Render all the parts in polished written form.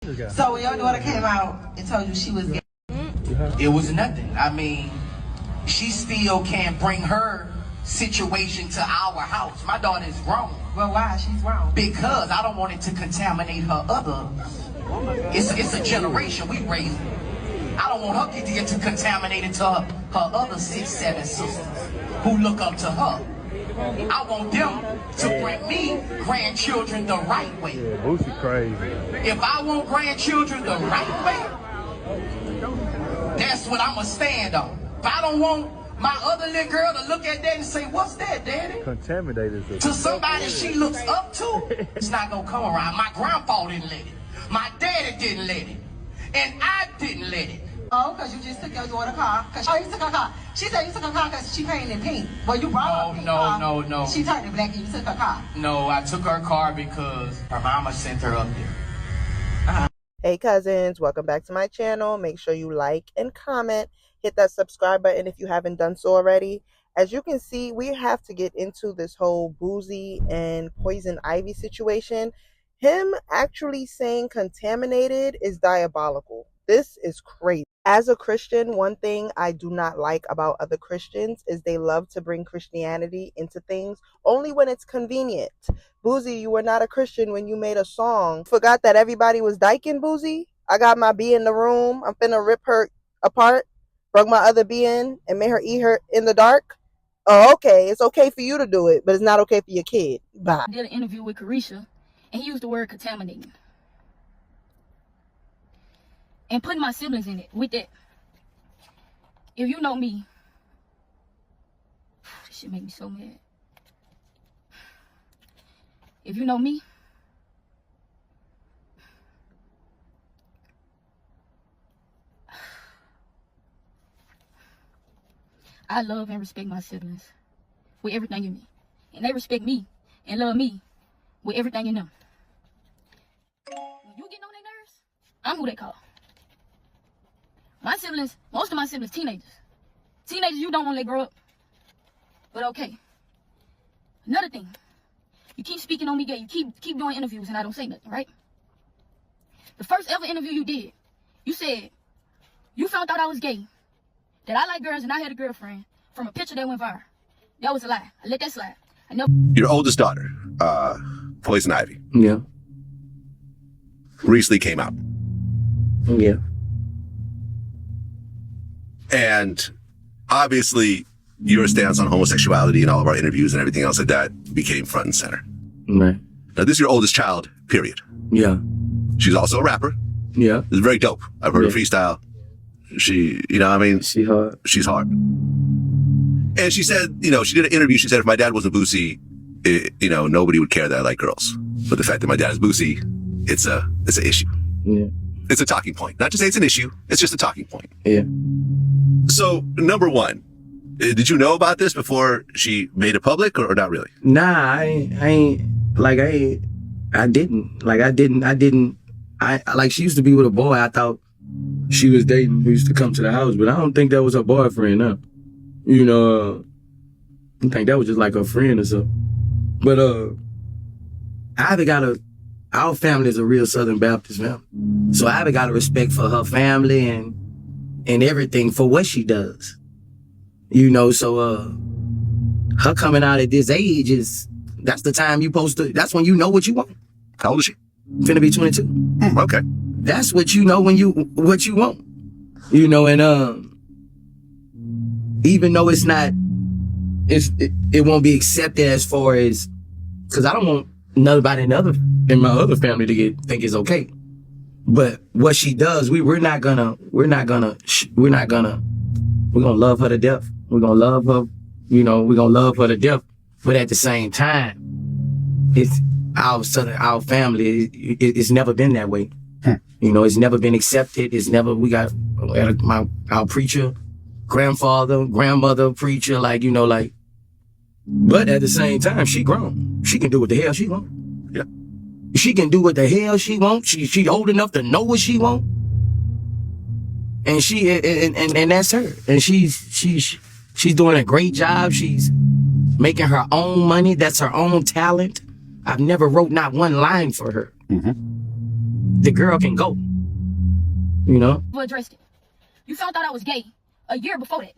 So when your daughter came out and told you she was gay, it was nothing. I mean, she still can't bring her situation to our house. My daughter is grown. Well, why? She's wrong. Because I don't want it to contaminate her other. It's a generation we raising. I don't want her to get to contaminate it to her other 6, 7 sisters who look up to her. I want them to bring me grandchildren the right way. Yeah, Boosie crazy. If I want grandchildren the right way, that's what I'ma stand on. If I don't want my other little girl to look at that and say, "What's that, Daddy?" Contaminated. To somebody she looks up to, it's not gonna come around. My grandpa didn't let it. My daddy didn't let it. And I didn't let it. Oh, because you just took your daughter's car. Oh, you took her car. She said you took her car because she painted pink. Well, you brought her pink car. No. She turned it black and you took her car. No, I took her car because her mama sent her up there. Hey cousins, welcome back to my channel. Make sure you like and comment. Hit that subscribe button if you haven't done so already. As you can see, we have to get into this whole Boosie and Poison Ivy situation. Him actually saying contaminated is diabolical. This is crazy. As a Christian, one thing I do not like about other Christians is they love to bring Christianity into things only when it's convenient. Boosie, you were not a Christian when you made a song. Forgot that everybody was dyking, Boosie? I got my bee in the room. I'm finna rip her apart. Broke my other bee in and made her eat her in the dark. Oh, okay. It's okay for you to do it, but it's not okay for your kid. Bye. I did an interview with Carisha, and he used the word contaminating. And putting my siblings in it with that. If you know me, this shit make me so mad. If you know me, I love and respect my siblings with everything in me. And they respect me and love me with everything in them. When you getting on their nerves, I'm who they call. My siblings, most of my siblings, teenagers. Teenagers you don't want to let grow up. But okay. Another thing. You keep speaking on me gay. You keep doing interviews and I don't say nothing, right? The first ever interview you did, you said you found out I was gay, that I like girls and I had a girlfriend from a picture that went viral. That was a lie. I let that slide. I never. Your oldest daughter, Poison Ivy. Yeah. Recently came out. Yeah. And obviously your stance on homosexuality and all of our interviews and everything else like that became front and center. Right. Now this is your oldest child, period. Yeah. She's also a rapper. Yeah. It's very dope. I've heard her freestyle. She, you know, I mean, she's hard. She's hard. And she said, you know, she did an interview. She said, if my dad wasn't Boosie, you know, nobody would care that I like girls. But the fact that my dad is Boosie, it's an issue. Yeah. It's a talking point. Not to say it's an issue. It's just a talking point. Yeah. So, number one, did you know about this before she made it public or not really? Nah, I didn't. Like, she used to be with a boy. I thought she was dating who used to come to the house, but I don't think that was her boyfriend, no. You know, I think that was just like her friend or something. But, our family is a real Southern Baptist family. So Ivy got a respect for her family and everything for what she does. You know, so her coming out at this age that's the time that's when you know what you want. How old is she? Finna be 22. Okay. That's what you know what you want. You know, and even though it won't be accepted as far as, cause I don't want nobody in my other family to think it's okay. But what she does, we're gonna love her to death. We're gonna love her, you know, we're gonna love her to death. But at the same time, it's our family, it's never been that way. You know, it's never been accepted. We got our preacher, grandmother preacher, like, you know, like, but at the same time, she grown. She can do what the hell she want. Yeah. She can do what the hell she wants. She old enough to know what she want. And and that's her. And she's doing a great job. She's making her own money. That's her own talent. I've never wrote not one line for her. Mm-hmm. the girl can go. You know? You addressed it. You found out I was gay a year before that.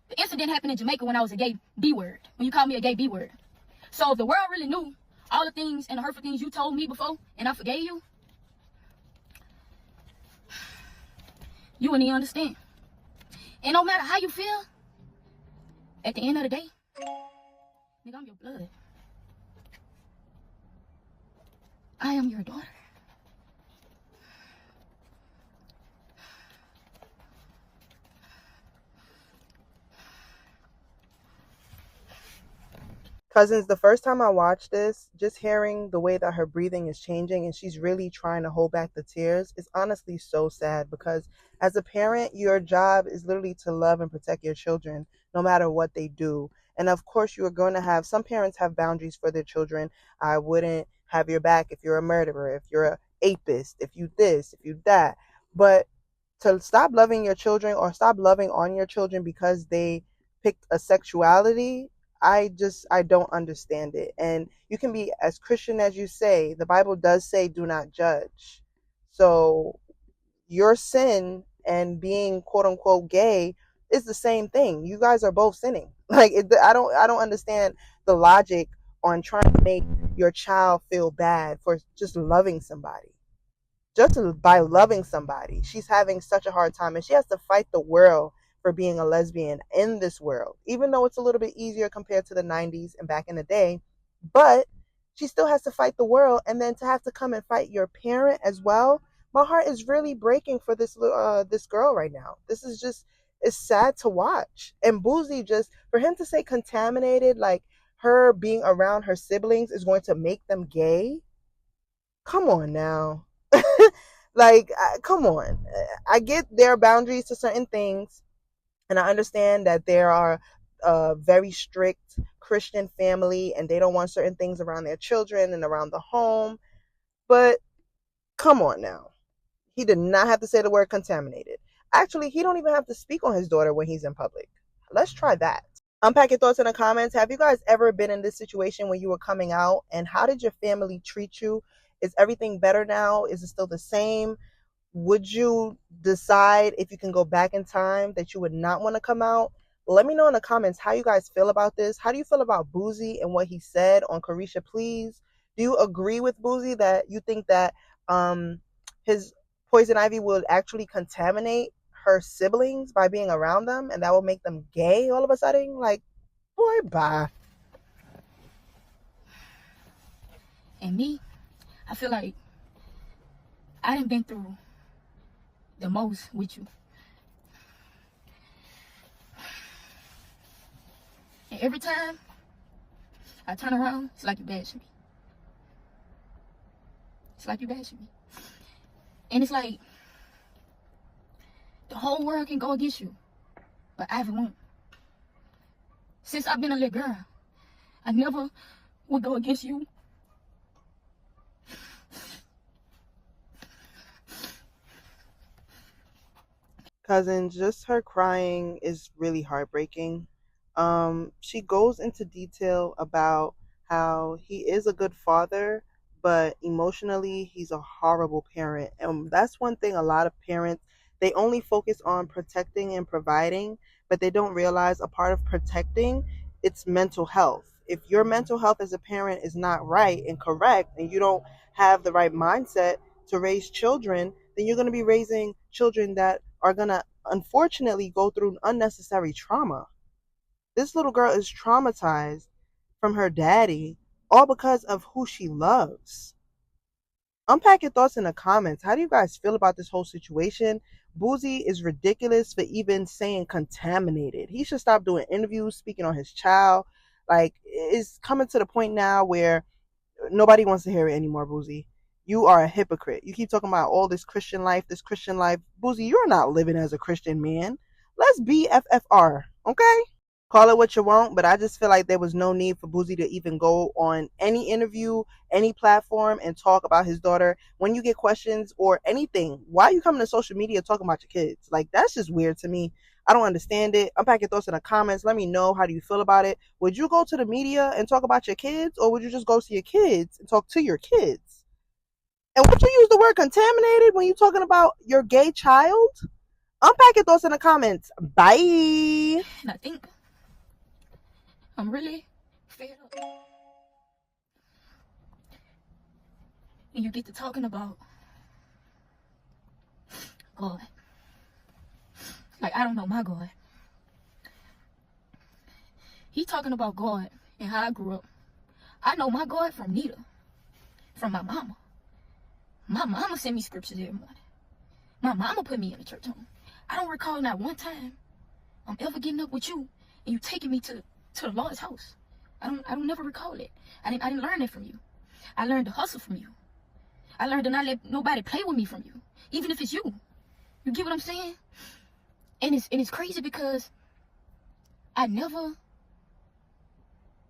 The incident happened in Jamaica when I was a gay B-word. When you called me a gay B-word. So if the world really knew all the things and the hurtful things you told me before, and I forgave you, you wouldn't even understand. And no matter how you feel, at the end of the day, nigga, I'm your blood. I am your daughter. Cousins, the first time I watched this, just hearing the way that her breathing is changing and she's really trying to hold back the tears is honestly so sad, because as a parent, your job is literally to love and protect your children no matter what they do. And of course, you are going to have, some parents have boundaries for their children. I wouldn't have your back if you're a murderer, if you're a apist, if you this, if you that. But to stop loving your children or stop loving on your children because they picked a sexuality, I don't understand it. And you can be as Christian as you say. The Bible does say do not judge. So your sin and being quote unquote gay is the same thing. You guys are both sinning. Like I don't understand the logic on trying to make your child feel bad for just loving somebody. Just by loving somebody, she's having such a hard time, and she has to fight the world for being a lesbian in this world, even though it's a little bit easier compared to the 90s and back in the day. But she still has to fight the world, and then to have to come and fight your parent as well. My heart is really breaking for this girl right now. This is just, it's sad to watch. And Boosie, just for him to say contaminated, like her being around her siblings is going to make them gay. Come on now. Like, come on. I get there are boundaries to certain things. And I understand that there are a very strict Christian family and they don't want certain things around their children and around the home. But come on now. He did not have to say the word contaminated. Actually, he don't even have to speak on his daughter when he's in public. Let's try that. Unpack your thoughts in the comments. Have you guys ever been in this situation when you were coming out? And how did your family treat you? Is everything better now? Is it still the same? Would you decide if you can go back in time that you would not want to come out? Let me know in the comments how you guys feel about this. How do you feel about Boosie and what he said on Carisha Please? Do you agree with Boosie that you think that his poison ivy would actually contaminate her siblings by being around them, and that will make them gay all of a sudden? Like, boy, bye. And me, I feel like I done been through the most with you. And every time I turn around, it's like you bashing me. It's like you bashing me. And it's like the whole world can go against you, but I won't. Since I've been a little girl, I never would go against you. Cousin, just her crying is really heartbreaking. She goes into detail about how he is a good father, but emotionally he's a horrible parent. And that's one thing, a lot of parents, they only focus on protecting and providing, but they don't realize a part of protecting, it's mental health. If your mental health as a parent is not right and correct, and you don't have the right mindset to raise children, then you're going to be raising children that are going to unfortunately go through unnecessary trauma. This little girl is traumatized from her daddy, all because of who she loves. Unpack your thoughts in the comments. How do you guys feel about this whole situation? Boosie is ridiculous for even saying contaminated. He should stop doing interviews, speaking on his child. Like, it's coming to the point now where nobody wants to hear it anymore, Boosie. You are a hypocrite. You keep talking about all this Christian life, Boosie, you're not living as a Christian man. Let's be FFR, okay? Call it what you want, but I just feel like there was no need for Boosie to even go on any interview, any platform, and talk about his daughter. When you get questions or anything, why are you coming to social media talking about your kids? Like, that's just weird to me. I don't understand it. Unpack your thoughts in the comments. Let me know, how do you feel about it? Would you go to the media and talk about your kids, or would you just go to your kids and talk to your kids? And would you use the word contaminated when you're talking about your gay child? Unpack your thoughts in the comments. Bye. And I think I'm really fed up. And you get to talking about God. Like, I don't know my God. He talking about God and how I grew up. I know my God from Nita, from my mama. My mama sent me scriptures every morning. My mama put me in a church home. I don't recall not one time I'm ever getting up with you and you taking me to the Lord's house. I don't never recall it. I didn't learn it from you. I learned to hustle from you. I learned to not let nobody play with me from you, even if it's you. You get what I'm saying? And it's crazy because I never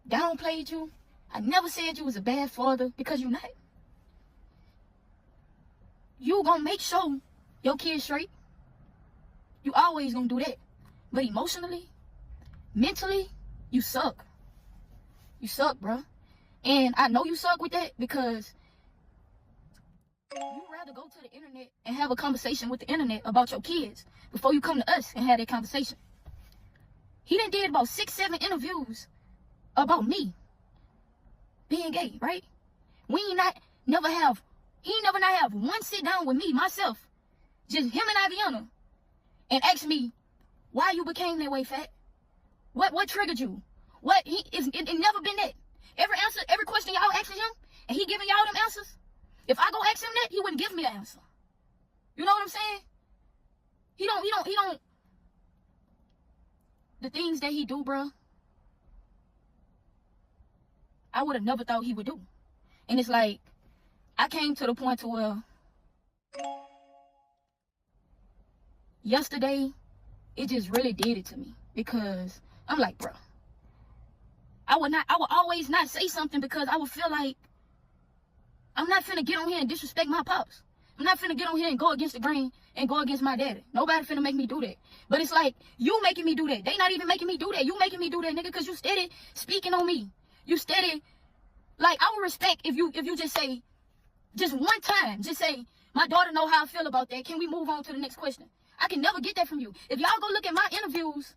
downplayed you. I never said you was a bad father, because you're not. You gonna make sure your kid's straight. You always gonna do that. But emotionally, mentally, you suck. You suck, bruh. And I know you suck with that because you rather go to the internet and have a conversation with the internet about your kids before you come to us and have that conversation. He done did about 6-7 interviews about me being gay, right? He never not have one sit down with me, myself, just him and Aviana, and ask me why you became that way, fat. What triggered you? It never been that. Every question y'all asking him, and he giving y'all them answers. If I go ask him that, he wouldn't give me the answer. You know what I'm saying? He don't. The things that he do, bro, I would have never thought he would do. And it's like, I came to the point to where yesterday, it just really did it to me. Because I'm like, bro, I would always not say something because I would feel like I'm not finna get on here and disrespect my pops. I'm not finna get on here and go against the grain and go against my daddy. Nobody finna make me do that. But it's like, you making me do that. They not even making me do that. You making me do that, nigga, because you steady speaking on me. You steady, like, I would respect if you just say, just one time, just say, my daughter know how I feel about that. Can we move on to the next question? I can never get that from you. If y'all go look at my interviews,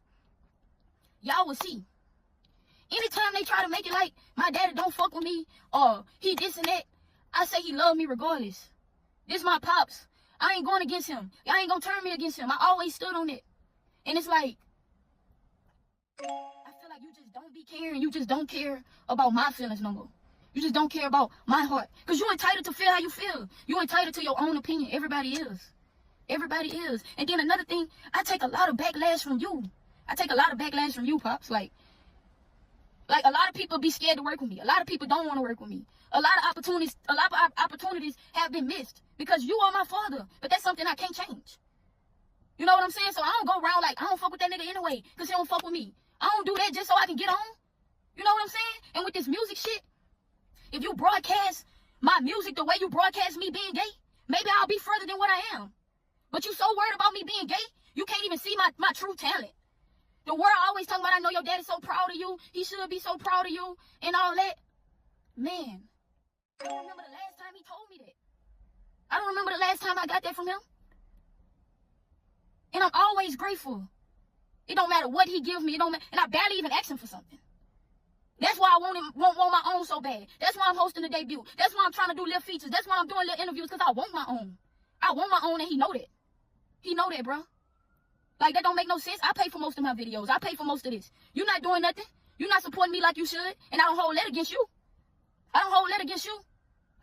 y'all will see. Anytime they try to make it like my daddy don't fuck with me or he this and that, I say he love me regardless. This my pops. I ain't going against him. Y'all ain't gonna turn me against him. I always stood on it. And it's like, I feel like you just don't be caring. You just don't care about my feelings no more. You just don't care about my heart. Because you're entitled to feel how you feel. You're entitled to your own opinion. Everybody is. Everybody is. And then another thing, I take a lot of backlash from you. I take a lot of backlash from you, Pops. Like a lot of people be scared to work with me. A lot of people don't want to work with me. A lot of opportunities have been missed because you are my father. But that's something I can't change. You know what I'm saying? So I don't go around like, I don't fuck with that nigga anyway because he don't fuck with me. I don't do that just so I can get on. You know what I'm saying? And with this music shit, if you broadcast my music the way you broadcast me being gay, maybe I'll be further than what I am. But you so worried about me being gay, you can't even see my true talent. The world always talking about, I know your daddy's so proud of you. He should be so proud of you and all that. Man, I don't remember the last time he told me that. I don't remember the last time I got that from him. And I'm always grateful. It don't matter what he gives me. It don't matter. And I barely even ask him for something. That's why I want my own so bad. That's why I'm hosting the debut. That's why I'm trying to do little features. That's why I'm doing little interviews, because I want my own. I want my own, and he know that. He know that, bro. Like, that don't make no sense. I pay for most of my videos. I pay for most of this. You're not doing nothing. You're not supporting me like you should. And I don't hold that against you. I don't hold that against you.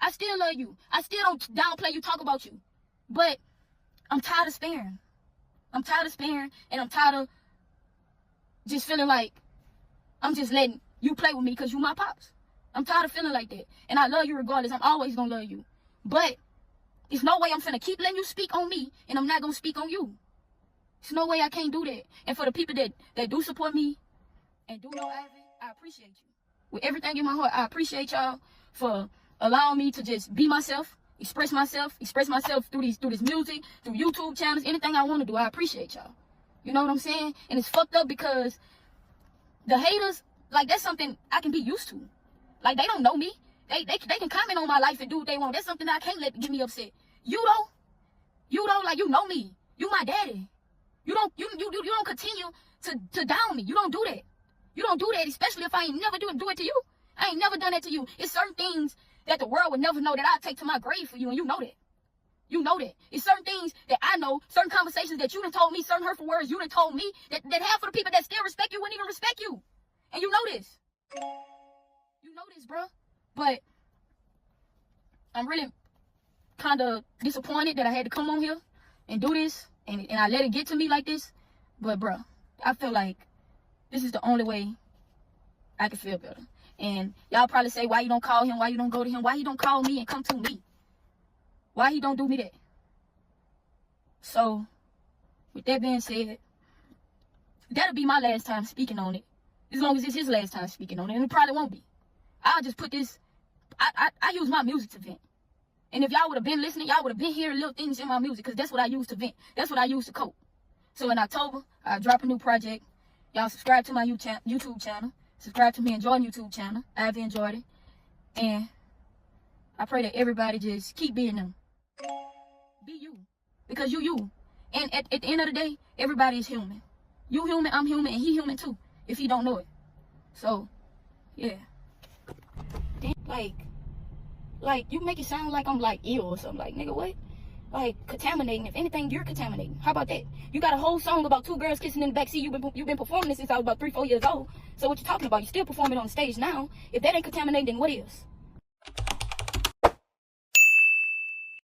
I still love you. I still don't downplay you, talk about you. But I'm tired of sparing. I'm tired of sparing, and I'm tired of just feeling like I'm just letting you play with me because you my pops. I'm tired of feeling like that. And I love you regardless. I'm always going to love you. But there's no way I'm finna keep letting you speak on me, and I'm not going to speak on you. There's no way I can't do that. And for the people that do support me and do know Ivy, I appreciate you. With everything in my heart, I appreciate y'all for allowing me to just be myself, express myself through this music, through YouTube channels, anything I want to do. I appreciate y'all. You know what I'm saying? And it's fucked up because the haters, like, that's something I can be used to. Like, they don't know me. They can comment on my life and do what they want. That's something that I can't let get me upset. You though, like, you know me. You my daddy. You don't continue to down me. You don't do that. You don't do that, especially if I ain't never do it to you. I ain't never done that to you. It's certain things that the world would never know that I take to my grave for you, and you know that. You know that. It's certain things that I know, certain conversations that you done told me, certain hurtful words you done told me, that half of the people that still respect you wouldn't even respect you. And you know this. You know this, bro. But I'm really kind of disappointed that I had to come on here and do this, and I let it get to me like this. But, bro, I feel like this is the only way I can feel better. And y'all probably say, why you don't call him? Why you don't go to him? Why he don't call me and come to me? Why he don't do me that? So, with that being said, that'll be my last time speaking on it. As long as it's his last time speaking on it. And it probably won't be. I'll just put this, I use my music to vent. And if y'all would have been listening, y'all would have been hearing little things in my music, because that's what I use to vent. That's what I use to cope. So in October, I'll drop a new project. Y'all subscribe to my YouTube channel. Subscribe to me and join YouTube channel. I've enjoyed it. And I pray that everybody just keep being them. Be you. Because you. And at the end of the day, everybody is human. You human, I'm human, and he human too, if he don't know it. So, yeah. Damn, like, you make it sound like I'm, like, ill or something. Like, nigga, what? Like, contaminating. If anything, you're contaminating. How about that? You got a whole song about 2 girls kissing in the backseat. You've been performing this since I was about 3-4 years old. So what you talking about? You still performing on the stage now. If that ain't contaminating, then what is?